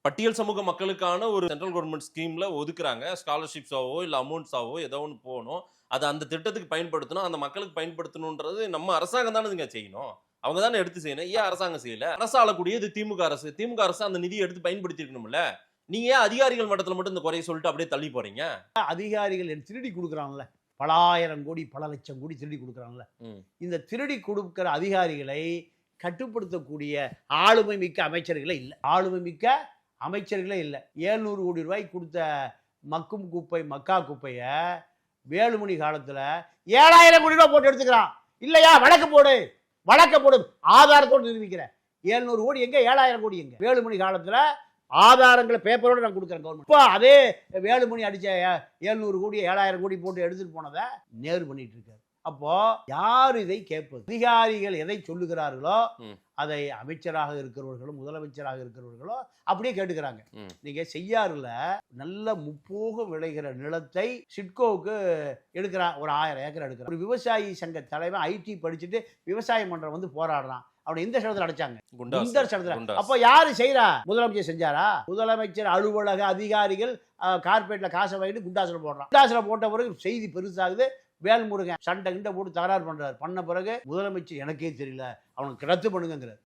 பட்டியல் சமூக மக்களுக்கான ஒரு சென்ட்ரல் கவர்மெண்ட் ஸ்கீம்ல ஒதுக்குறாங்க. ஸ்காலர்ஷிப்ஸாவோ, இல்ல அமௌண்ட்ஸாவோ ஏதோ ஒண்ணு போணும். அத அந்த திட்டத்துக்கு பயன்படுத்தணும். அந்த மக்களுக்கு பயன்படுத்தணுன்றது நம்ம அரசாங்கம் தானேங்க செய்யணும். அவங்க தானே எடுத்து செய்யணும். ஏன் அரசாங்கம் செய்யல? அரசு ஆளக்கூடியது திமுக அரசு. திமுக அரசு அந்த நிதிய எடுத்து பயன்படுத்தி இருக்கணும்ல. நீங்க ஏன் அதிகாரிகள் மட்டத்துல மட்டும் இந்த குறைய சொல்லிட்டு அப்படியே தள்ளி போறீங்க? அதிகாரிகள் திருடி கொடுக்குறாங்கல்ல, பலாயிரம் கோடி பல லட்சம் கோடி திருடி கொடுக்குறாங்கல்ல, இந்த திருடி கொடுக்கிற அதிகாரிகளை கட்டுப்படுத்தக்கூடிய ஆளுமை மிக்க அமைச்சர்களே இல்லை. ஆளுமை மிக்க அமைச்சர்களே இல்லை. 700 கோடி ரூபாய் கொடுத்த மக்கும் குப்பை மக்கா குப்பைய வேலுமணி காலத்துல 7000 கோடி ரூபாய் போட்டு எடுத்துக்கிறான். இல்லையா வழக்கு போடு, வழக்க போடு, ஆதாரத்தோடு நிரூபிக்கிறேன். 700 கோடி எங்க, 7000 கோடி எங்க? வேலுமணி காலத்துல ஆதாரங்களை பேப்பரோட நான் கொடுக்குறேன் கவர்மெண்ட். இப்போ அதே வேலுமணி அடிச்ச 700 கோடி 7000 கோடி போட்டு எடுத்துட்டு போனதை நேரு பண்ணிட்டு இருக்காரு. அப்போ யார் இதை கேட்பது? அதிகாரிகள் எதை சொல்லுகிறார்களோ அதை அமைச்சராக இருக்கிறவர்களும் முதலமைச்சராக இருக்கிறவர்களோ அப்படியே கேட்டுக்கிறாங்க. நீங்க செய்யாறுல நல்ல முப்போக விளைகிற நிலத்தை சிட்கோவுக்கு எடுக்கிறான். ஒரு 1000 ஏக்கர் எடுக்கிறான். ஒரு விவசாயி சங்க தலைவன் ஐடி படிச்சுட்டு விவசாயம் பண்ற வந்து போராடுறான். அவனை இந்த சட்டத்தில் அடைச்சாங்க. இந்த சட்டத்தில். அப்ப யாரு செய்யறா? முதலமைச்சர் செஞ்சாரா? முதலமைச்சர் அலுவலக அதிகாரிகள் கார்பரேட்ல காசை வாங்கிட்டு குண்டாசுல போடுறான். குண்டாசுல போட்ட பிறகு செய்தி பெருசாகுது. வேல்முருகன் சண்டை கிண்ட போட்டு தகராறு பண்றாரு. பண்ண பிறகு முதலமைச்சர் எனக்கே தெரியல, அவனுக்கு ரத்து பண்ணுங்கிறார்.